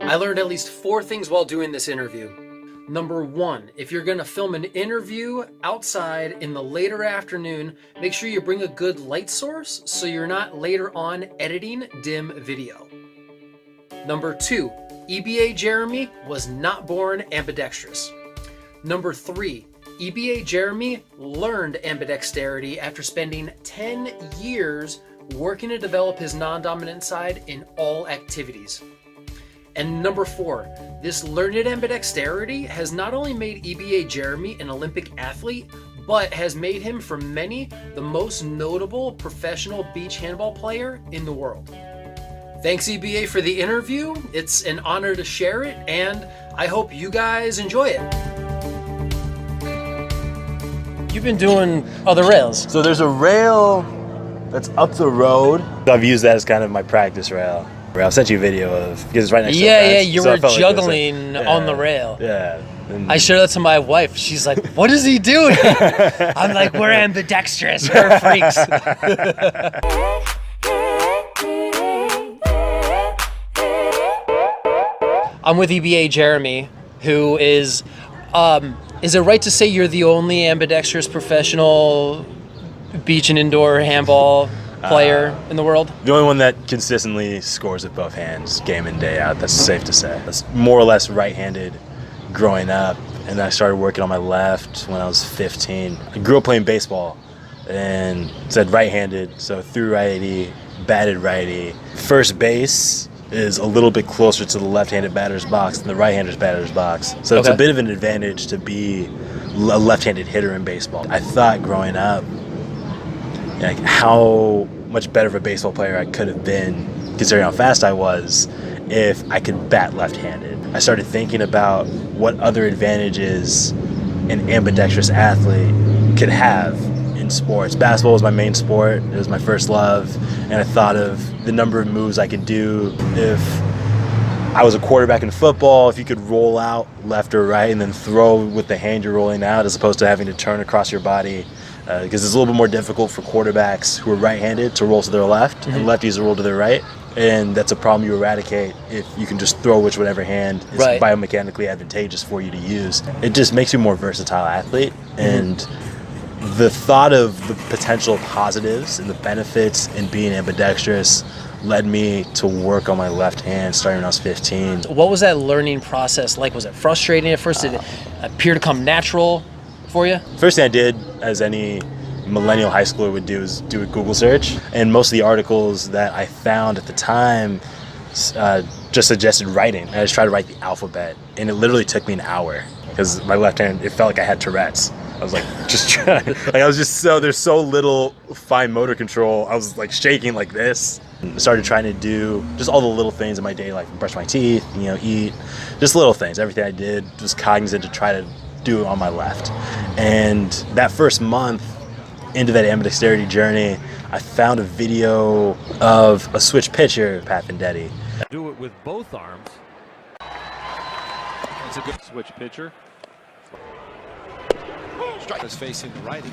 I learned at least 4 things while doing this interview. Number 1, if you're gonna film an interview outside in the later afternoon, make sure you bring a good light source so you're not later on editing dim video. Number 2, Ebiye Jeremy was not born ambidextrous. Number 3, Ebiye Jeremy learned ambidexterity after spending 10 years working to develop his non-dominant side in all activities. And number 4, this learned ambidexterity has not only made Ebiye Jeremy an Olympic athlete, but has made him for many the most notable professional beach handball player in the world. Thanks Ebiye for the interview. It's an honor to share it, and I hope you guys enjoy it. You've been doing other rails. So there's a rail that's up the road. I've used that as kind of my practice rail. I'll send you a video of, because it's right next to the fence. Yeah, you were juggling on the rail. Yeah. And I showed that to my wife. She's like, what is he doing? I'm like, we're ambidextrous, we're freaks. I'm with Ebiye Jeremy, who is it right to say you're the only ambidextrous professional beach and indoor handball player in the world? The only one that consistently scores with both hands, game in, day out. That's safe to say. I was more or less right-handed growing up, and then I started working on my left when I was 15. I grew up playing baseball and said right-handed, so threw righty, batted righty. First base is a little bit closer to the left-handed batter's box than the right-hander's batter's box. So it's a bit of an advantage to be a left-handed hitter in baseball. I thought growing up, like how much better of a baseball player I could have been, considering how fast I was, if I could bat left-handed. I started thinking about what other advantages an ambidextrous athlete could have in sports. Basketball was my main sport. It was my first love. And I thought of the number of moves I could do if I was a quarterback in football, if you could roll out left or right and then throw with the hand you're rolling out, as opposed to having to turn across your body. Because it's a little bit more difficult for quarterbacks who are right-handed to roll to their left, and lefties to roll to their right. And that's a problem you eradicate if you can just throw whichever hand is biomechanically advantageous for you to use. It just makes you a more versatile athlete. And the thought of the potential positives and the benefits in being ambidextrous led me to work on my left hand starting when I was 15. What was that learning process like? Was it frustrating at first? Did it appear to come natural for you? First thing I did, as any millennial high schooler would do, is do a Google search. And most of the articles that I found at the time just suggested writing. I just tried to write the alphabet, and it literally took me an hour because my left hand, it felt like I had Tourette's. I was like, just trying. Like I was just there's so little fine motor control. I was like shaking like this. I started trying to do just all the little things in my day, like brush my teeth, eat, just little things. Everything I did was cognizant to try to do on my left. And that first month into that ambidexterity journey, I found a video of a switch pitcher, Pat Vendetti. Do it with both arms. It's a good switch pitcher. Strike is facing the righty.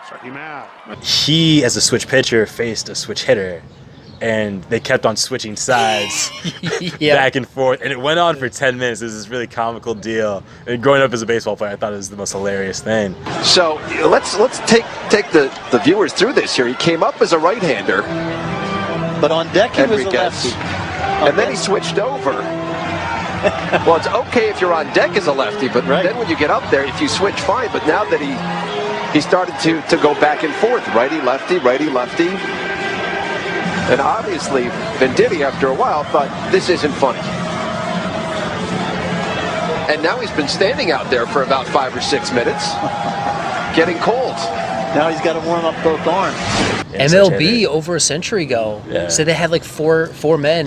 Strike him out. He, as a switch pitcher, faced a switch hitter, and they kept on switching sides back and forth, and it went on for 10 minutes. It was this really comical deal. And growing up as a baseball player, I thought it was the most hilarious thing. So let's take the viewers through this here. He came up as a right-hander, but on deck he was a lefty. And then he switched over. Well, it's okay if you're on deck as a lefty, but then when you get up there, if you switch, fine. But now that he started to go back and forth, righty-lefty, righty-lefty. And obviously, Vendetti, after a while, thought, this isn't funny. And now he's been standing out there for about 5 or 6 minutes, getting cold. Now he's got to warm up both arms. MLB over a century ago said they had like four men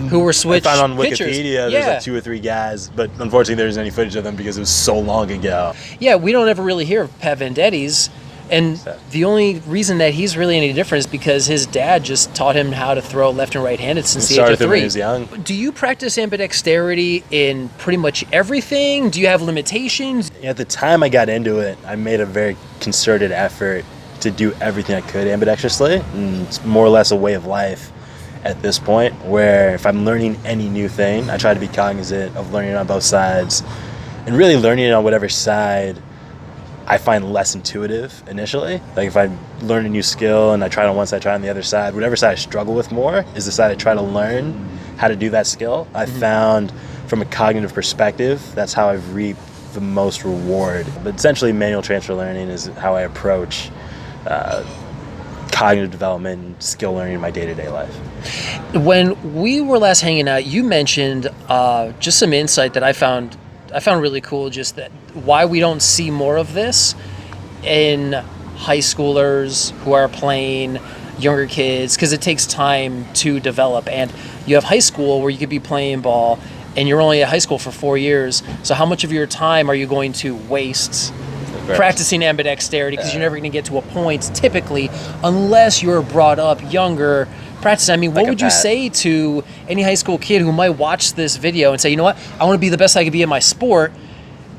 who were switched I found on pitchers. Wikipedia there's like 2 or 3 guys, but unfortunately there isn't any footage of them because it was so long ago. Yeah, we don't ever really hear of Pat Vendetti's. And the only reason that he's really any different is because his dad just taught him how to throw left and right-handed since the age of 3. When he was young. Do you practice ambidexterity in pretty much everything? Do you have limitations? At the time I got into it, I made a very concerted effort to do everything I could ambidextrously. And it's more or less a way of life. at this point, where if I'm learning any new thing, I try to be cognizant of learning on both sides and really learning it on whatever side I find less intuitive initially. Like if I learn a new skill and I try it on one side, try it on the other side, whatever side I struggle with more is the side I try to learn how to do that skill. I found from a cognitive perspective, that's how I've reaped the most reward. But essentially manual transfer learning is how I approach cognitive development and skill learning in my day-to-day life. When we were last hanging out, you mentioned just some insight that I found really cool, just that why we don't see more of this in high schoolers who are playing, younger kids, because it takes time to develop. And you have high school where you could be playing ball and you're only at high school for 4 years. So how much of your time are you going to waste practicing ambidexterity, because you're never going to get to a point typically unless you're brought up younger practicing? I mean, what would you say to any high school kid who might watch this video and say, you know what, I want to be the best I could be in my sport.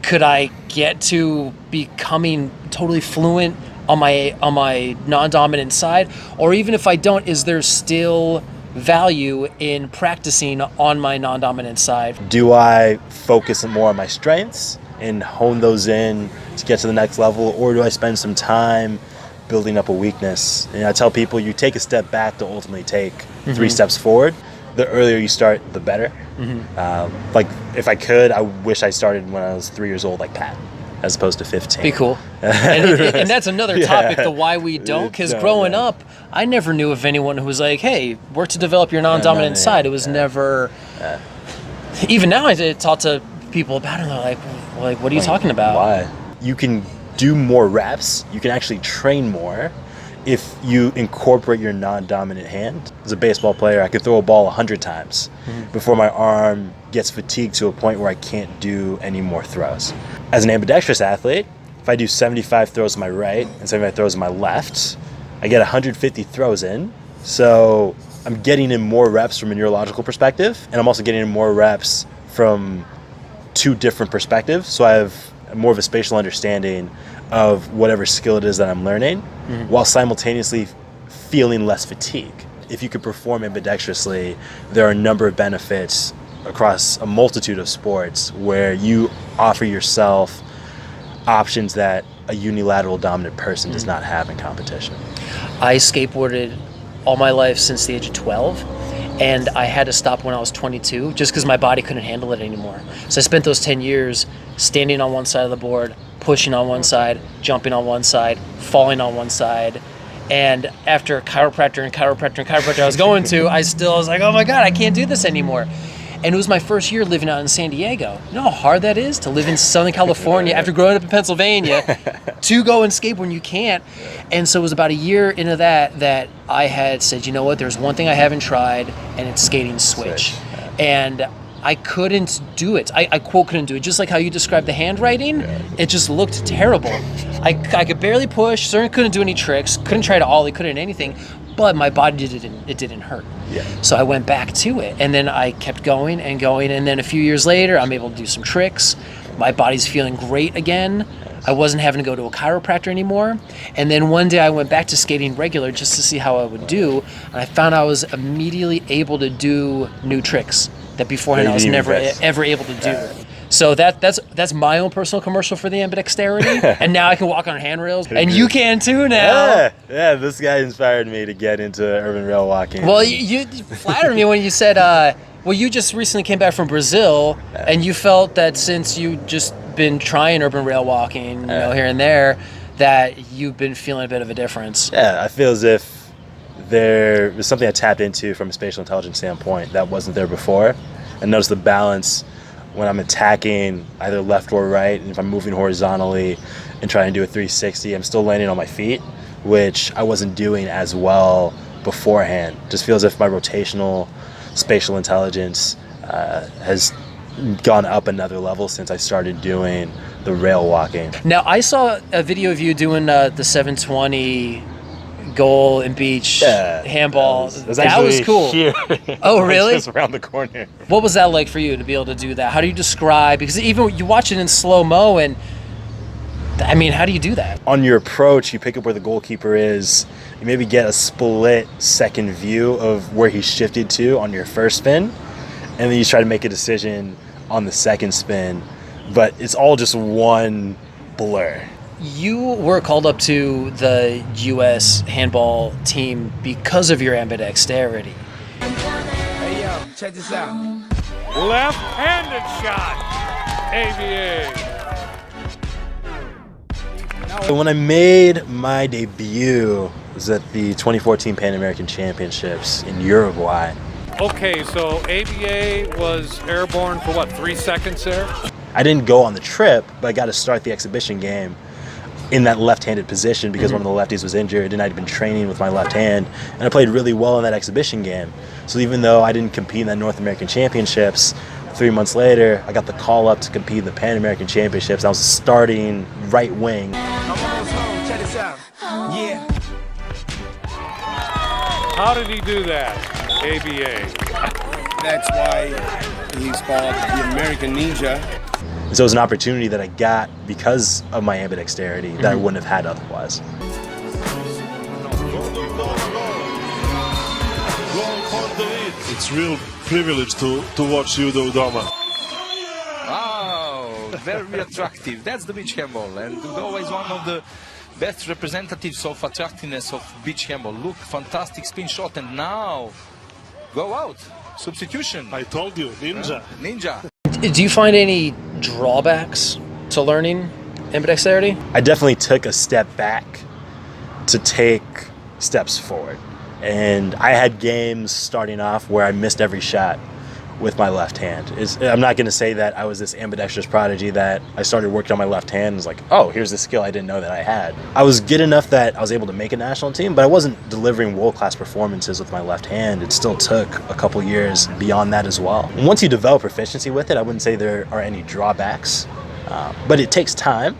Could I get to becoming totally fluent on my non-dominant side? Or even if I don't, is there still value in practicing on my non-dominant side? Do I focus more on my strengths and hone those in to get to the next level, or do I spend some time building up a weakness? And I tell people, you take a step back to ultimately take 3 steps forward. The earlier you start, the better. Like if I could, I wish I started when I was 3 years old, like Pat, as opposed to 15. Be cool. And that's another topic, the why we don't, because growing up, I never knew of anyone who was like, hey, work to develop your non-dominant side. It was never, even now I talk to people about it, and they're like, what are you talking about? Why? You can do more reps, you can actually train more if you incorporate your non-dominant hand. As a baseball player, I could throw a ball 100 times before my arm gets fatigued to a point where I can't do any more throws. As an ambidextrous athlete, if I do 75 throws to my right and 75 throws to my left, I get 150 throws in. So I'm getting in more reps from a neurological perspective, and I'm also getting in more reps from 2 different perspectives. So I have more of a spatial understanding of whatever skill it is that I'm learning, while simultaneously feeling less fatigue. If you could perform ambidextrously, there are a number of benefits across a multitude of sports where you offer yourself options that a unilateral dominant person does not have in competition. I skateboarded all my life since the age of 12. And I had to stop when I was 22 just because my body couldn't handle it anymore. So I spent those 10 years standing on one side of the board, pushing on one side, jumping on one side, falling on one side. And after chiropractor I was going to, I was like, oh my God, I can't do this anymore. And it was my first year living out in San Diego. You know how hard that is to live in Southern California after growing up in Pennsylvania to go and skate when you can't. And so it was about a year into that I had said, you know what, there's one thing I haven't tried, and it's skating switch. And I couldn't do it. I quote couldn't do it. Just like how you described the handwriting, it just looked terrible. I could barely push, certainly couldn't do any tricks, couldn't try to ollie, couldn't anything. But my body didn't hurt. So I went back to it, and then I kept going, and then a few years later, I'm able to do some tricks. My body's feeling great again. I wasn't having to go to a chiropractor anymore. And then one day I went back to skating regular just to see how I would do, and I found I was immediately able to do new tricks that beforehand I was never ever able to do. So that's my own personal commercial for the ambidexterity, and now I can walk on handrails, and you can too now. Yeah, this guy inspired me to get into urban rail walking. Well, you flattered me when you said, well, you just recently came back from Brazil, and you felt that since you just been trying urban rail walking, here and there, that you've been feeling a bit of a difference. Yeah, I feel as if there was something I tapped into from a spatial intelligence standpoint that wasn't there before, and notice the balance when I'm attacking either left or right, and if I'm moving horizontally and trying to do a 360, I'm still landing on my feet, which I wasn't doing as well beforehand. Just feels as if my rotational spatial intelligence has gone up another level since I started doing the rail walking. Now, I saw a video of you doing the 720 goal and beach handball. That was cool. Here. Oh, really? Just around the corner. What was that like for you to be able to do that? How do you describe? Because even you watch it in slow-mo, and I mean, how do you do that? On your approach, you pick up where the goalkeeper is. You maybe get a split second view of where he shifted to on your first spin, and then you try to make a decision on the second spin. But it's all just one blur. You were called up to the U.S. handball team because of your ambidexterity. Hey, yo, check this out. Left-handed shot. Ebiye. When I made my debut, it was at the 2014 Pan American Championships in Uruguay. Okay, so Ebiye was airborne for what, 3 seconds there? I didn't go on the trip, but I got to start the exhibition game in that left-handed position because one of the lefties was injured and I'd been training with my left hand, and I played really well in that exhibition game. So even though I didn't compete in that North American Championships, 3 months later, I got the call up to compete in the Pan American Championships. I was starting right wing. I'm almost home. Check this out. Yeah. How did he do that, Ebiye? That's why he's called the American Ninja. So it was an opportunity that I got because of my ambidexterity that I wouldn't have had otherwise. It's real privilege to watch you do Dama. Wow, very attractive. That's the beach handball, and always one of the best representatives of attractiveness of beach handball. Look, fantastic spin shot, and now go out. Substitution. I told you, ninja. Ninja. Do you find any drawbacks to learning ambidexterity? I definitely took a step back to take steps forward. And I had games starting off where I missed every shot with my left hand. I'm not going to say that I was this ambidextrous prodigy that I started working on my left hand and was like, oh, here's the skill I didn't know that I had. I was good enough that I was able to make a national team, but I wasn't delivering world-class performances with my left hand. It still took a couple years beyond that as well. And once you develop proficiency with it, I wouldn't say there are any drawbacks, but it takes time.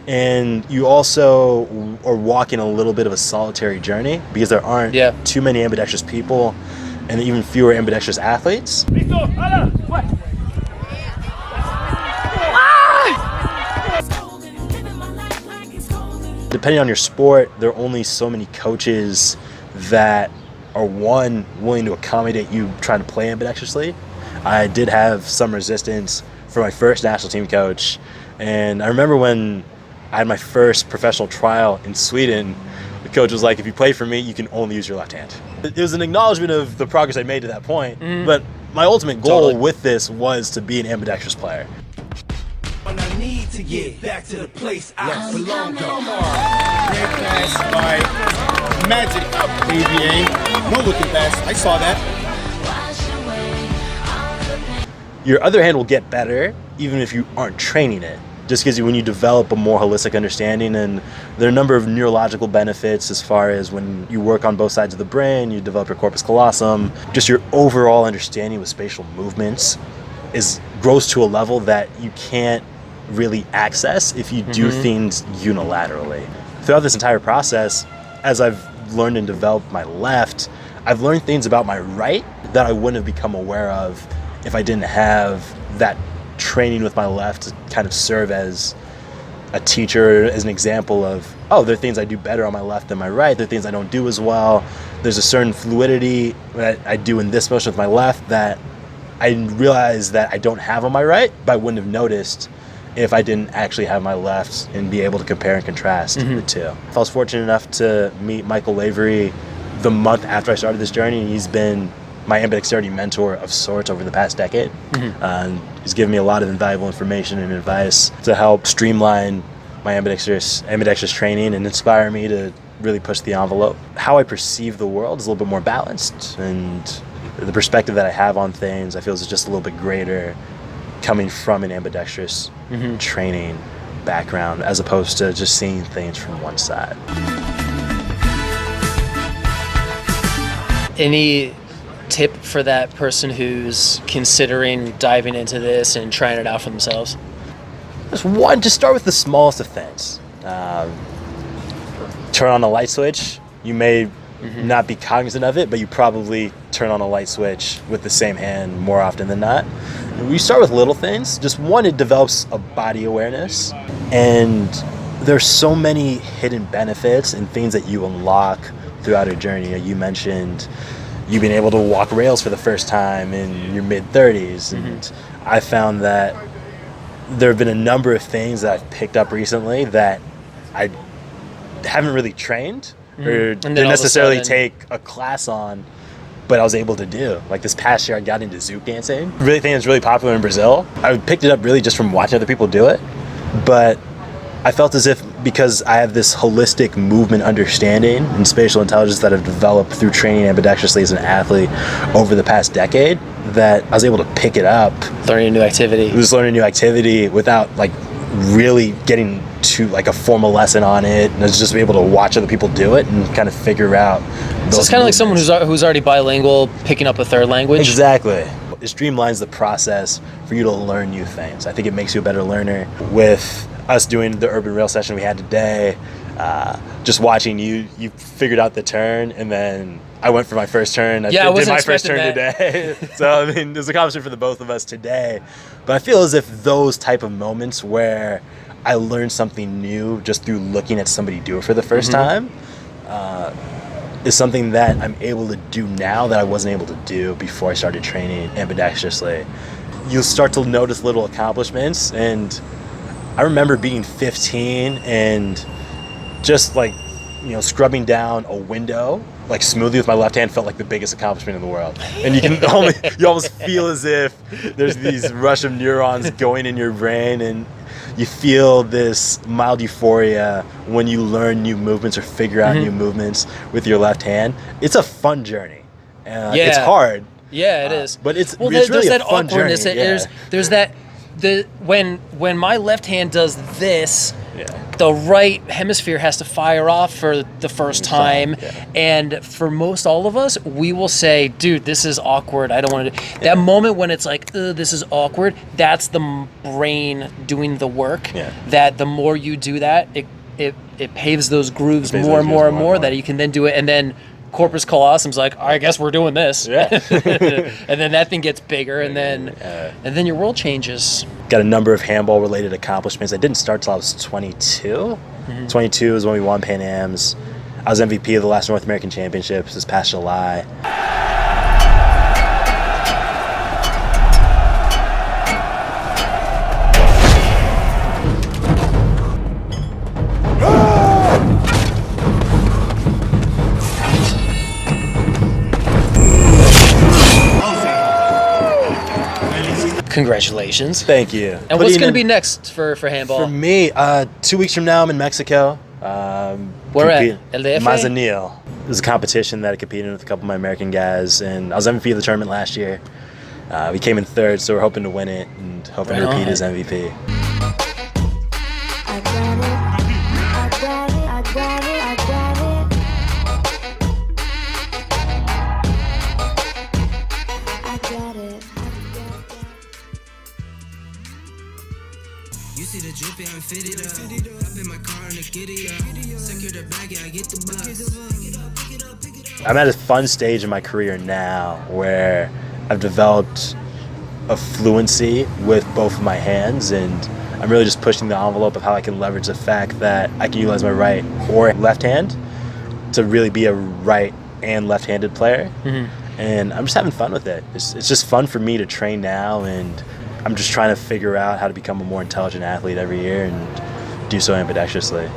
And you also are walking a little bit of a solitary journey because there aren't too many ambidextrous people and even fewer ambidextrous athletes. Depending on your sport, there are only so many coaches that are, one, willing to accommodate you trying to play ambidextrously. I did have some resistance for my first national team coach, and I remember when I had my first professional trial in Sweden, the coach was like, if you play for me, you can only use your left hand. It was an acknowledgement of the progress I made to that point, but my ultimate goal with this was to be an ambidextrous player. And I need to get back to the place I belong to. Great pass by Magic Ebiye. No looking pass. I saw that. Your other hand will get better even if you aren't training it. Just because when you develop a more holistic understanding, and there are a number of neurological benefits as far as when you work on both sides of the brain, you develop your corpus callosum, just your overall understanding with spatial movements grows to a level that you can't really access if you do things unilaterally. Throughout this entire process, as I've learned and developed my left, I've learned things about my right that I wouldn't have become aware of if I didn't have that training with my left to kind of serve as a teacher, as an example of, oh, there are things I do better on my left than my right, there are things I don't do as well, there's a certain fluidity that I do in this motion with my left that I realize that I don't have on my right, but I wouldn't have noticed if I didn't actually have my left and be able to compare and contrast the two. I was fortunate enough to meet Michael Lavery the month after I started this journey, and he's been my ambidexterity mentor of sorts over the past decade. He's given me a lot of invaluable information and advice to help streamline my ambidextrous training and inspire me to really push the envelope. How I perceive the world is a little bit more balanced, and the perspective that I have on things I feel is just a little bit greater coming from an ambidextrous training background as opposed to just seeing things from one side. Any tip for that person who's considering diving into this and trying it out for themselves? Just one, just start with the smallest of things. Turn on a light switch. You may not be cognizant of it, but you probably turn on a light switch with the same hand more often than not. We start with little things. Just one, it develops a body awareness, and there's so many hidden benefits and things that you unlock throughout a journey. You mentioned you being able to walk rails for the first time in your mid-30s, and I found that there have been a number of things that I've picked up recently that I haven't really trained or didn't necessarily take a class on, but I was able to do. Like this past year, I got into zouk dancing. I really think it's really popular in Brazil. I picked it up really just from watching other people do it, but I felt as if because I have this holistic movement understanding and spatial intelligence that I've developed through training ambidextrously as an athlete over the past decade, that I was able to pick it up. Learning a new activity. Just learning a new activity without like really getting to like a formal lesson on it. And I was just able to watch other people do it and kind of figure out. So it's kind of like someone who's already bilingual picking up a third language. Exactly. It streamlines the process for you to learn new things. I think it makes you a better learner. With us doing the urban rail session we had today, just watching you figured out the turn, and then I went for my first turn. I did my first turn today. So I mean, there's a accomplishment for the both of us today. But I feel as if those type of moments where I learned something new just through looking at somebody do it for the first time is something that I'm able to do now that I wasn't able to do before I started training ambidextrously. You'll start to notice little accomplishments, and I remember being 15 and just like, scrubbing down a window like smoothly with my left hand felt like the biggest accomplishment in the world. And you almost feel as if there's these rush of neurons going in your brain, and you feel this mild euphoria when you learn new movements or figure out new movements with your left hand. It's a fun journey. It's hard. Yeah, it is. But it's there's really that a fun awkwardness. journey. There's that when my left hand does this, the right hemisphere has to fire off for the first time, and for most all of us, we will say, "Dude, this is awkward. I don't want to do." That moment when it's like, "This is awkward," that's the brain doing the work. That the more you do that, it paves those grooves more and more that you can then do it, and then corpus callosum's like, I guess we're doing this. And then that thing gets bigger, and then your world changes. Got a number of handball related accomplishments. I didn't start till I was 22. 22 is when we won Pan Ams. I was MVP of the last North American Championships this past July. Congratulations. Thank you. And what's going to be next for handball? For me, 2 weeks from now, I'm in Mexico. Where at? El DF? Manzanillo. There's a competition that I competed in with a couple of my American guys, and I was MVP of the tournament last year. We came in third, so we're hoping to win it and hoping to repeat as MVP. You see the drippy, I'm fitted up. Hop in my car and the giddy up. Secure the bag, yeah, I get the bus. I'm at a fun stage in my career now where I've developed a fluency with both of my hands, and I'm really just pushing the envelope of how I can leverage the fact that I can utilize my right or left hand to really be a right and left-handed player. And I'm just having fun with it. It's just fun for me to train now, and I'm just trying to figure out how to become a more intelligent athlete every year and do so ambidextrously.